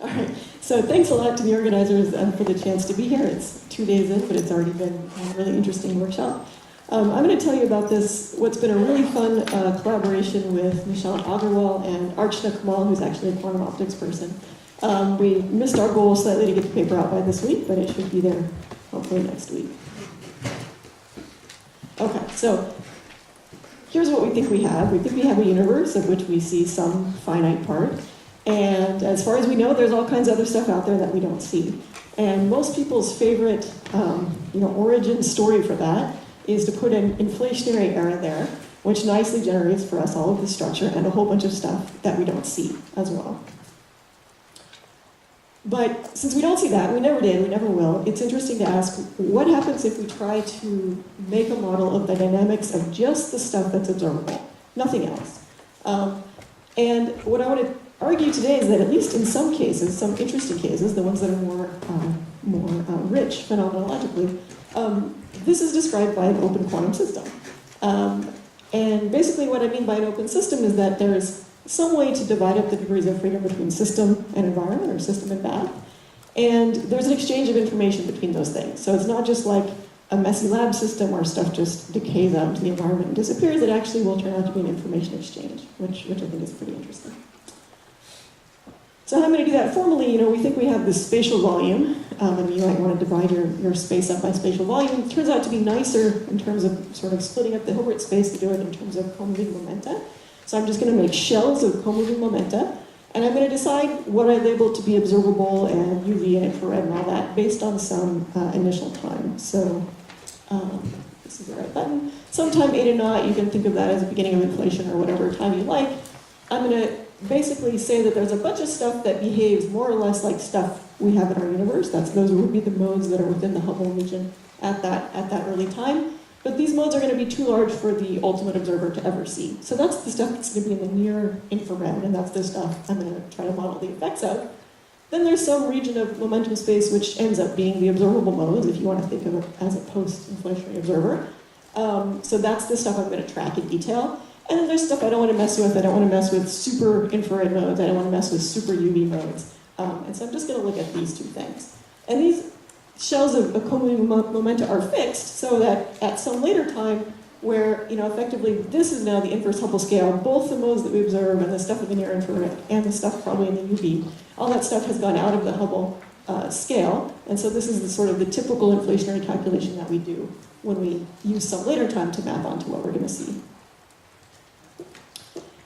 All right, so thanks a lot to the organizers for the chance to be here. It's 2 days in, but it's already been a really interesting workshop. I'm going to tell you about what's been a really fun collaboration with Nishant Agarwal and Archana Kamal, who's actually a quantum optics person. We missed our goal slightly to get the paper out by this week, but it should be there hopefully next week. Okay, so here's what we think we have. We think we have a universe of which we see some finite part. And as far as we know, there's all kinds of other stuff out there that we don't see. And most people's favorite origin story for that is to put an inflationary era there, which nicely generates for us all of the structure and a whole bunch of stuff that we don't see as well. But since we don't see that, we never did, we never will, it's interesting to ask, what happens if we try to make a model of the dynamics of just the stuff that's observable, nothing else? And what I want to argue today is that at least in some cases, some interesting cases, the ones that are more rich phenomenologically, this is described by an open quantum system. And basically what I mean by an open system is that there's some way to divide up the degrees of freedom between system and environment, or system and math. And there's an exchange of information between those things. So it's not just like a messy lab system where stuff just decays out into the environment and disappears. It actually will turn out to be an information exchange, which I think is pretty interesting. So how I'm going to do that formally, we think we have this spatial volume, and you might want to divide your space up by spatial volume. It turns out to be nicer in terms of sort of splitting up the Hilbert space to do it in terms of co-moving momenta. So I'm just going to make shells of co-moving momenta, and I'm going to decide what I label to be observable and UV and infrared and all that based on some initial time. So this is the right button. Sometime 8 naught, you can think of that as the beginning of inflation or whatever time you like. I'm going to basically say that there's a bunch of stuff that behaves more or less like stuff we have in our universe. Those would be the modes that are within the Hubble region at that early time. But these modes are going to be too large for the ultimate observer to ever see. So that's the stuff that's going to be in the near infrared, and that's the stuff I'm going to try to model the effects of. Then there's some region of momentum space which ends up being the observable modes, if you want to think of it as a post-inflationary observer. So that's the stuff I'm going to track in detail. And then there's stuff I don't want to mess with. I don't want to mess with super infrared modes. I don't want to mess with super UV modes. And so I'm just going to look at these two things. And these shells of co-moving momenta are fixed so that at some later time where, effectively this is now the inverse Hubble scale, both the modes that we observe and the stuff in the near infrared and the stuff probably in the UV, all that stuff has gone out of the Hubble scale. And so this is the sort of the typical inflationary calculation that we do when we use some later time to map onto what we're going to see.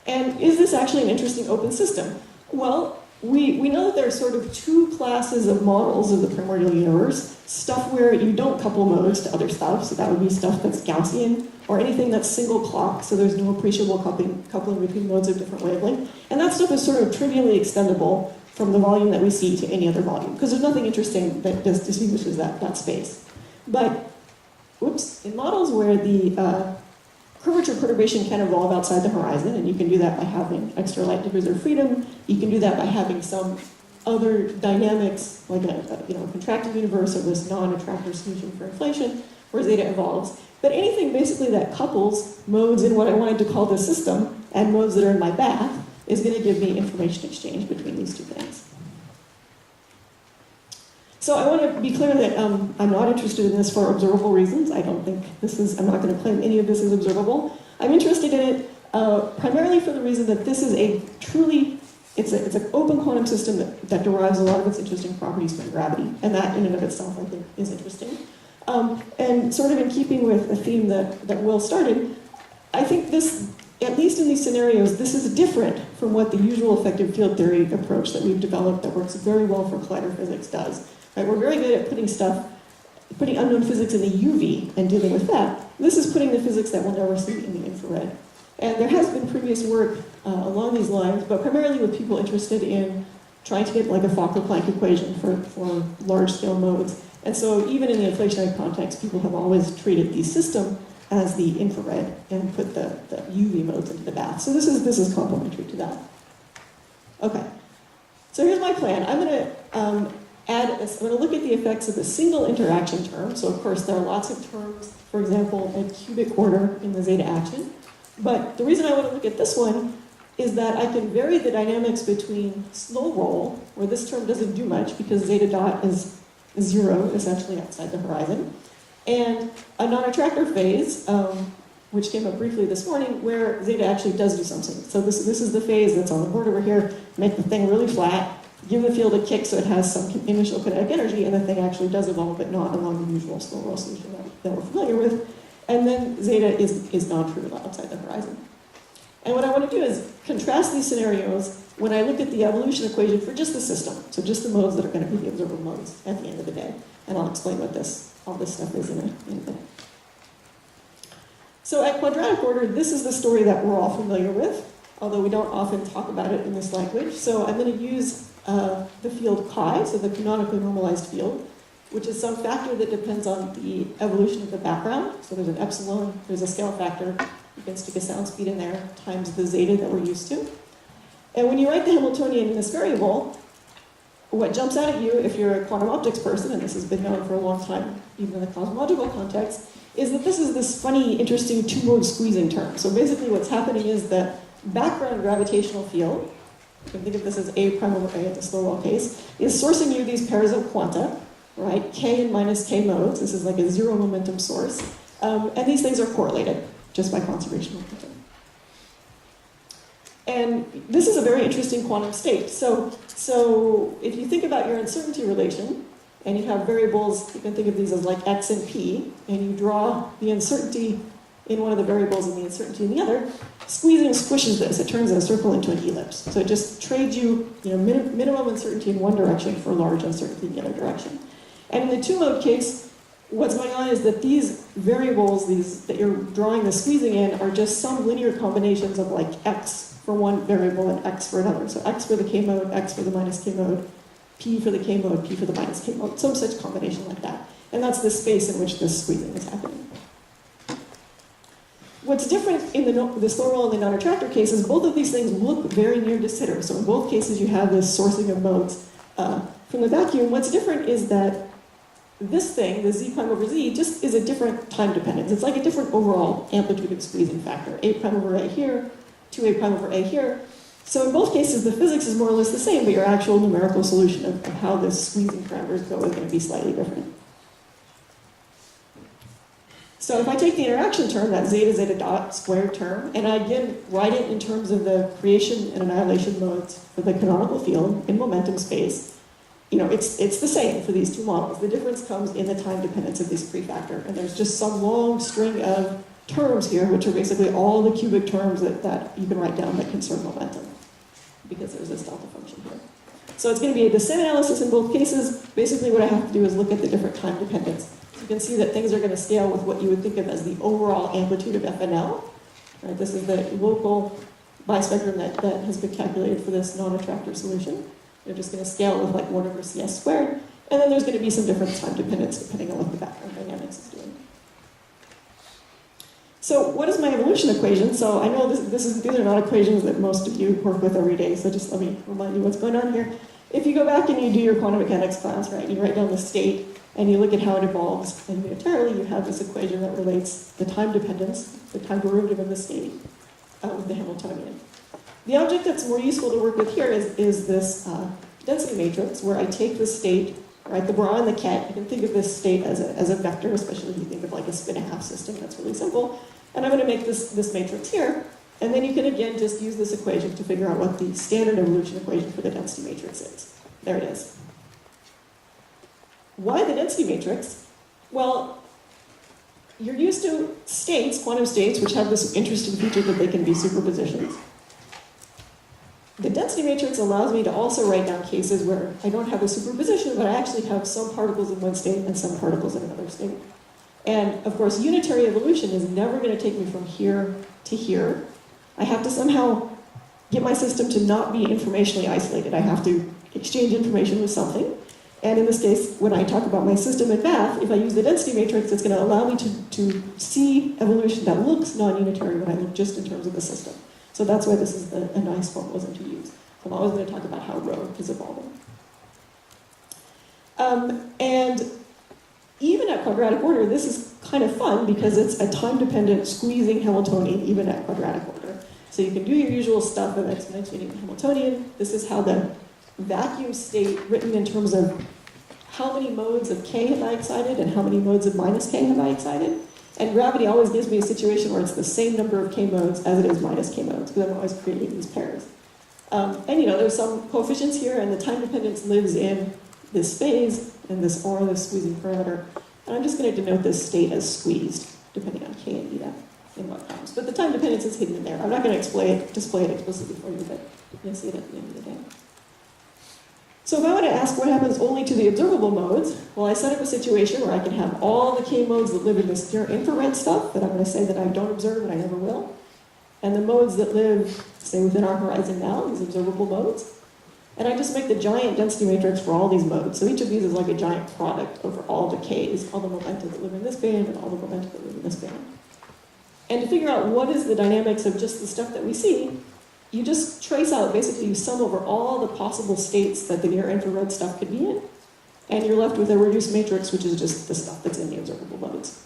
And is this actually an interesting open system? Well, we know that there are sort of two classes of models of the primordial universe. Stuff where you don't couple modes to other stuff, so that would be stuff that's Gaussian, or anything that's single clock, so there's no appreciable coupling between modes of different wavelength. And that stuff is sort of trivially extendable from the volume that we see to any other volume, because there's nothing interesting that distinguishes that space. But, in models where the curvature perturbation can evolve outside the horizon, and you can do that by having extra light degrees of freedom. You can do that by having some other dynamics, like a contracted universe or this non-attractor solution for inflation, where zeta evolves. But anything basically that couples modes in what I wanted to call the system and modes that are in my bath is going to give me information exchange between these two things. So I want to be clear that I'm not interested in this for observable reasons. I don't think I'm not going to claim any of this is observable. I'm interested in it primarily for the reason that this is it's an open quantum system that derives a lot of its interesting properties from gravity. And that in and of itself, I think, is interesting. And sort of in keeping with a theme that Will started, I think this, at least in these scenarios, this is different from what the usual effective field theory approach that we've developed that works very well for collider physics does. Right, we're very good at putting unknown physics in the UV and dealing with that. This is putting the physics that we'll never see in the infrared. And there has been previous work along these lines, but primarily with people interested in trying to get like a Fokker-Planck equation for large-scale modes. And so even in the inflationary context, people have always treated the system as the infrared and put the UV modes into the bath. So this is complementary to that. Okay, so here's my plan. I'm going to look at the effects of a single interaction term. So of course there are lots of terms, for example, a cubic order in the zeta action. But the reason I want to look at this one is that I can vary the dynamics between slow roll, where this term doesn't do much because zeta dot is 0 essentially outside the horizon, and a non-attractor phase, which came up briefly this morning, where zeta actually does do something. So this is the phase that's on the board over here, make the thing really flat, give the field a kick so it has some initial kinetic energy, and the thing actually does evolve, but not along the usual slow roll solution that we're familiar with. And then zeta is non-trivial outside the horizon. And what I want to do is contrast these scenarios when I look at the evolution equation for just the system, so just the modes that are going to be the observable modes at the end of the day. And I'll explain what all this stuff is in a minute. So at quadratic order, this is the story that we're all familiar with, although we don't often talk about it in this language. So I'm going to use the field chi, so the canonically normalized field, which is some factor that depends on the evolution of the background. So there's an epsilon, there's a scale factor. You can stick a sound speed in there times the zeta that we're used to. And when you write the Hamiltonian in this variable, what jumps out at you if you're a quantum optics person, and this has been known for a long time, even in the cosmological context, is that this is this funny, interesting two-mode squeezing term. So basically what's happening is that background gravitational field, you can think of this as A prime over A at the slow roll case, is sourcing you these pairs of quanta, right? K and minus K modes. This is like a zero momentum source. And these things are correlated just by conservation of momentum. And this is a very interesting quantum state. So if you think about your uncertainty relation, and you have variables, you can think of these as like x and p, and you draw the uncertainty in one of the variables and the uncertainty in the other, squeezing squishes this. It turns a circle into an ellipse. So it just trades you, minimum uncertainty in one direction for large uncertainty in the other direction. And in the two-mode case, what's going on is that these variables, that you're drawing the squeezing in, are just some linear combinations of like x for one variable and x for another. So x for the k mode, x for the minus k mode, p for the k mode, p for the minus k mode, some such combination like that. And that's the space in which this squeezing is happening. What's different in the slow roll and the non-attractor case is both of these things look very near de Sitter. So in both cases you have this sourcing of modes from the vacuum. What's different is that this thing, the z prime over z, just is a different time dependence. It's like a different overall amplitude of squeezing factor. A prime over a here, 2a prime over a here. So in both cases, the physics is more or less the same, but your actual numerical solution of how this squeezing parameters go is going to be slightly different. So if I take the interaction term, that zeta dot squared term, and I again write it in terms of the creation and annihilation modes for the canonical field in momentum space, it's the same for these two models. The difference comes in the time dependence of this prefactor, and there's just some long string of terms here, which are basically all the cubic terms that you can write down that conserve momentum, because there's this delta function here. So it's going to be the same analysis in both cases. Basically what I have to do is look at the different time dependence. So you can see that things are going to scale with what you would think of as the overall amplitude of FNL. Right, this is the local bispectrum that has been calculated for this non-attractor solution. They're just going to scale with like 1 over CS squared. And then there's going to be some different time dependence depending on what the background dynamics is doing. So what is my evolution equation? So I know these are not equations that most of you work with every day, so just let me remind you what's going on here. If you go back and you do your quantum mechanics class, right, you write down the state and you look at how it evolves, and unitarily you have this equation that relates the time dependence, the time derivative of the state, with the Hamiltonian. The object that's more useful to work with here is this density matrix, where I take the state, right, the bra and the ket. You can think of this state as a vector, especially if you think of like a spin-a-half system. That's really simple. And I'm going to make this matrix here, and then you can again just use this equation to figure out what the standard evolution equation for the density matrix is. There it is. Why the density matrix? Well, you're used to states, quantum states, which have this interesting feature that they can be superpositions. The density matrix allows me to also write down cases where I don't have a superposition, but I actually have some particles in one state and some particles in another state. And of course, unitary evolution is never going to take me from here to here. I have to somehow get my system to not be informationally isolated. I have to exchange information with something. And in this case, when I talk about my system in math, if I use the density matrix, it's going to allow me to see evolution that looks non-unitary when I look just in terms of the system. So that's why this is a nice formalism to use. I'm always going to talk about how rho is evolving. And even at quadratic order, this is kind of fun because it's a time-dependent squeezing Hamiltonian even at quadratic order. So you can do your usual stuff of exponentiating the Hamiltonian. This is how the vacuum state, written in terms of how many modes of k have I excited and how many modes of minus k have I excited. And gravity always gives me a situation where it's the same number of k modes as it is minus k modes, because I'm always creating these pairs. And there's some coefficients here, and the time dependence lives in this phase and this squeezing parameter. And I'm just going to denote this state as squeezed, depending on k and eta in what comes. But the time dependence is hidden in there. I'm not going to display it explicitly for you, but you'll see it at the end of the day. So if I want to ask what happens only to the observable modes, well, I set up a situation where I can have all the k modes that live in this infrared stuff that I'm going to say that I don't observe and I never will, and the modes that live, say, within our horizon now, these observable modes. And I just make the giant density matrix for all these modes. So each of these is like a giant product over all the k's, all the momenta that live in this band and all the momenta that live in this band. And to figure out what is the dynamics of just the stuff that we see, you just trace out, basically you sum over all the possible states that the near-infrared stuff could be in, and you're left with a reduced matrix, which is just the stuff that's in the observable modes.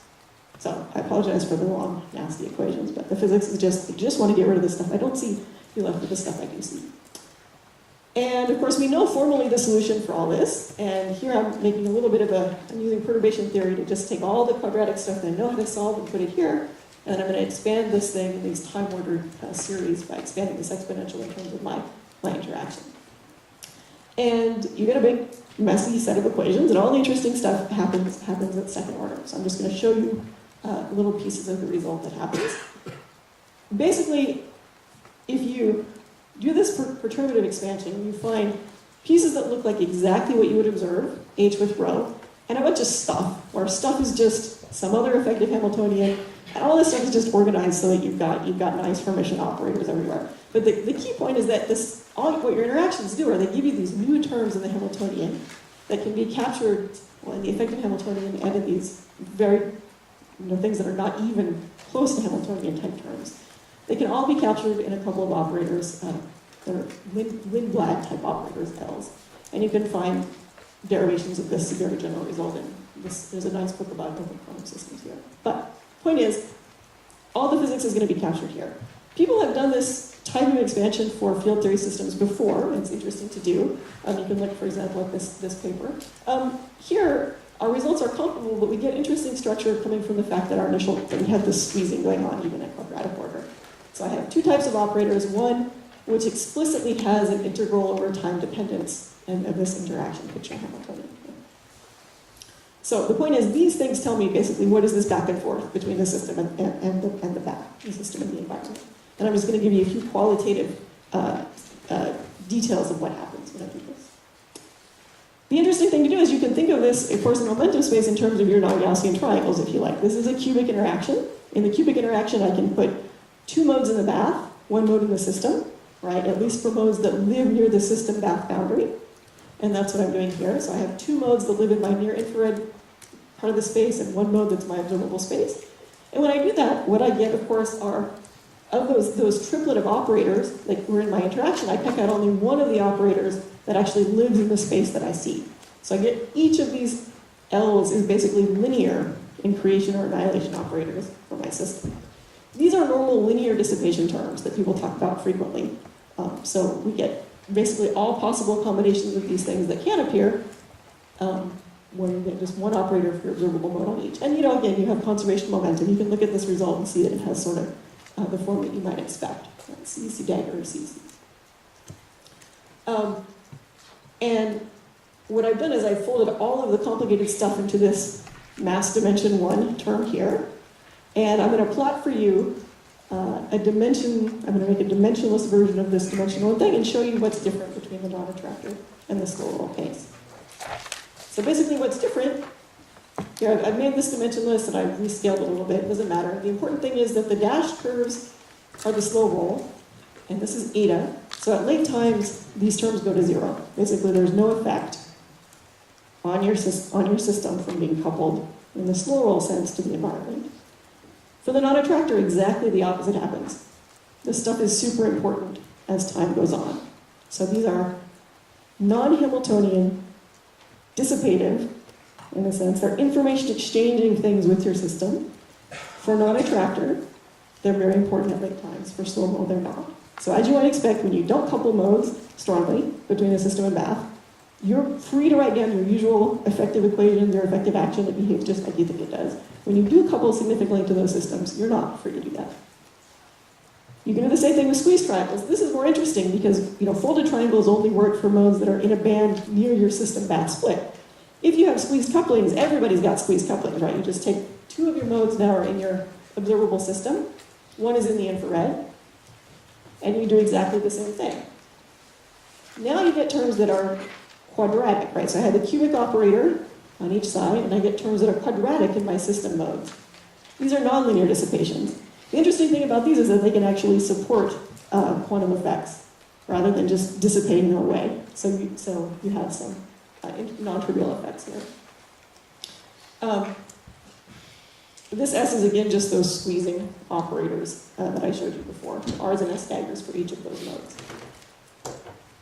So I apologize for the long, nasty equations, but the physics is just, you just want to get rid of this stuff I don't see, you're left with the stuff I do see. And of course we know formally the solution for all this, and here I'm making a little bit of I'm using perturbation theory to just take all the quadratic stuff that I know how to solve and put it here. And then I'm going to expand this thing in these time-ordered series by expanding this exponential in terms of my interaction. And you get a big, messy set of equations, and all the interesting stuff happens at second order. So I'm just going to show you little pieces of the result that happens. Basically, if you do this perturbative expansion, you find pieces that look like exactly what you would observe, h with rho, and a bunch of stuff, where stuff is just some other effective Hamiltonian. And all this stuff is just organized so that you've got nice Hermitian operators everywhere. But the key point is that what your interactions do are they give you these new terms in the Hamiltonian that can be captured in the effective Hamiltonian and in these very things that are not even close to Hamiltonian type terms. They can all be captured in a couple of operators that are Lindblad type operators, L's. And you can find derivations of this very general result in this. There's a nice book about different quantum systems here. But point is, all the physics is going to be captured here. People have done this type of expansion for field theory systems before, and it's interesting to do. You can look, for example, at this paper. Here, our results are comparable, but we get interesting structure coming from the fact that that we have this squeezing going on even at quadratic order. So I have two types of operators, one which explicitly has an integral over time dependence and of this interaction picture Hamiltonian. So the point is, these things tell me basically what is this back and forth between the system and the back, the system and the environment. And I'm just going to give you a few qualitative details of what happens when I do this. The interesting thing to do is you can think of this, of course, in momentum space in terms of your non-Gaussian triangles, if you like. This is a cubic interaction. In the cubic interaction, I can put two modes in the bath, one mode in the system, right? At least for modes that live near the system bath boundary. And that's what I'm doing here. So I have two modes that live in my near-infrared part of the space and one mode that's my observable space. And when I do that, what I get, of course, are of those triplet of operators that were in my interaction, I pick out only one of the operators that actually lives in the space that I see. So I get each of these L's is basically linear in creation or annihilation operators for my system. These are normal linear dissipation terms that people talk about frequently. So we get basically all possible combinations of these things that can appear when you get just one operator for your observable mode on each. And again, you have conservation momentum. You can look at this result and see that it has sort of the form that you might expect. C dagger, C. And what I've done is I've folded all of the complicated stuff into this mass dimension 1 term here. And I'm going to plot for you I'm going to make a dimensionless version of this dimension 1 thing and show you what's different between the non-attractor and this little case. So basically what's different, here I've made this dimensionless and I've rescaled it a little bit, it doesn't matter. The important thing is that the dashed curves are the slow roll, and this is eta. So at late times, these terms go to 0. Basically there's no effect on your system from being coupled in the slow roll sense to the environment. For the non-attractor, exactly the opposite happens. This stuff is super important as time goes on. So these are non-Hamiltonian, dissipative, in a sense. They're information exchanging things with your system for non-attractor. They're very important at late times. For slow mo, they're not. So as you might expect, when you don't couple modes strongly between a system and bath, you're free to write down your usual effective equation, your effective action that behaves just like you think it does. When you do couple significantly to those systems, you're not free to do that. You can do the same thing with squeeze triangles. This is more interesting because folded triangles only work for modes that are in a band near your system bath split. If you have squeezed couplings, everybody's got squeezed couplings, right? You just take two of your modes now are in your observable system. One is in the infrared, and you do exactly the same thing. Now you get terms that are quadratic, right? So I have the cubic operator on each side, and I get terms that are quadratic in my system modes. These are nonlinear dissipations. The interesting thing about these is that they can actually support quantum effects rather than just dissipating them away. So you have some non-trivial effects here. This S is again just those squeezing operators that I showed you before. R's and S daggers for each of those modes.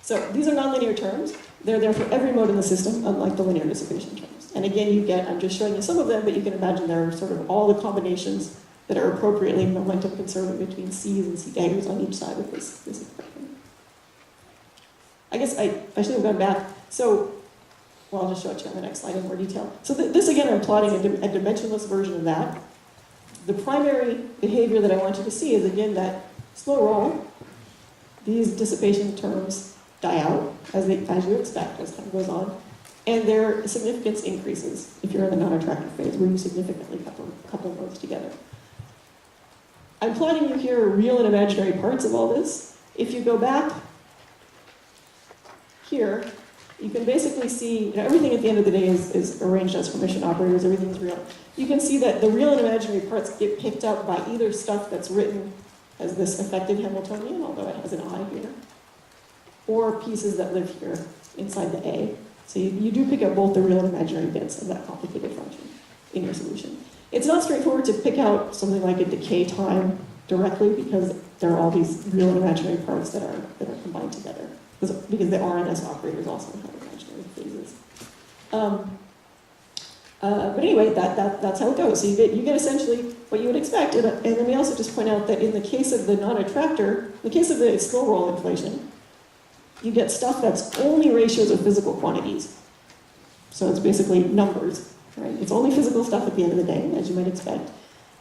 So these are nonlinear terms. They're there for every mode in the system, unlike the linear dissipation terms. And again, I'm just showing you some of them, but you can imagine there are sort of all the combinations that are appropriately momentum conserving between C's and C daggers on each side of this expression. I guess I should have gone back. So, well, I'll just show it to you on the next slide in more detail. So this, again, I'm plotting a dimensionless version of that. The primary behavior that I want you to see is, again, that slow roll. These dissipation terms die out, as you expect, as time goes on. And their significance increases if you're in the non-attractive phase, where you significantly couple modes together. I'm plotting you here real and imaginary parts of all this. If you go back here, you can basically see, everything at the end of the day is arranged as Hermitian operators, everything's real. You can see that the real and imaginary parts get picked up by either stuff that's written as this affected Hamiltonian, although it has an I here, or pieces that live here inside the A. So you do pick up both the real and imaginary bits of that complicated function in your solution. It's not straightforward to pick out something like a decay time directly because there are all these real and imaginary parts that are combined together. Because the R and S operators also have imaginary phases. But anyway, that's how it goes. So you get essentially what you would expect. And let me also just point out that in the case of the non-attractor, in the case of the slow roll inflation, you get stuff that's only ratios of physical quantities. So it's basically numbers, right? It's only physical stuff at the end of the day, as you might expect.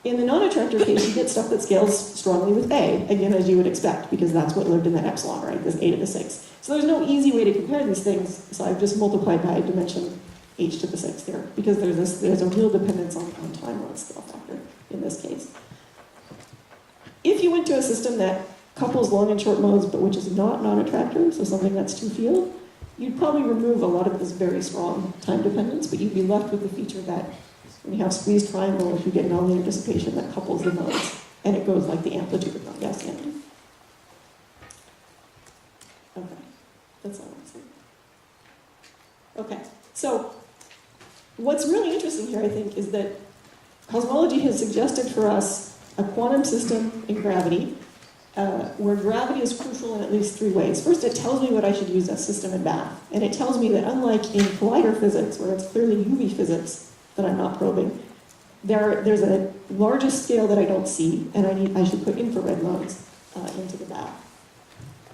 In the non-attractor case, you get stuff that scales strongly with A, again, as you would expect, because that's what lived in that epsilon, right? This A to the 6. So there's no easy way to compare these things, so I've just multiplied by dimension h to the 6 here, because there's a real dependence on time on scale factor in this case. If you went to a system that couples long and short modes, but which is not non-attractor, so something that's two-field, you'd probably remove a lot of this very strong time dependence, but you'd be left with the feature that when you have squeezed triangles, you get nonlinear dissipation that couples the modes, and it goes like the amplitude of non-Gaussian. Okay, that's all I'm saying. Okay, so what's really interesting here, I think, is that cosmology has suggested for us a quantum system in gravity, where gravity is crucial in at least 3 ways. First, it tells me what I should use as system and bath, and it tells me that unlike in collider physics, where it's clearly UV physics that I'm not probing, there's a largest scale that I don't see, and I should put infrared modes into the bath.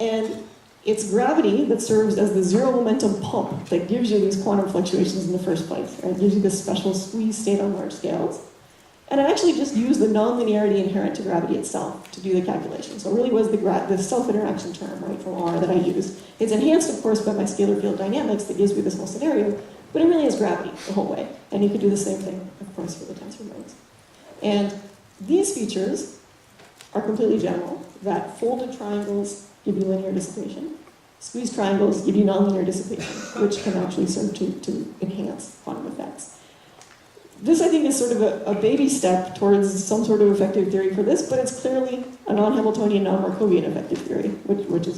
And it's gravity that serves as the zero momentum pump that gives you these quantum fluctuations in the first place. Right? It gives you this special squeeze state on large scales. And I actually just used the nonlinearity inherent to gravity itself to do the calculation. So it really was the self-interaction term, right, from R that I used. It's enhanced, of course, by my scalar field dynamics that gives me this whole scenario, but it really is gravity the whole way. And you could do the same thing, of course, for the tensor modes. And these features are completely general, that folded triangles give you linear dissipation, squeezed triangles give you nonlinear dissipation, which can actually serve to enhance quantum effects. This, I think, is sort of a baby step towards some sort of effective theory for this, but it's clearly a non-Hamiltonian, non-Markovian effective theory, which is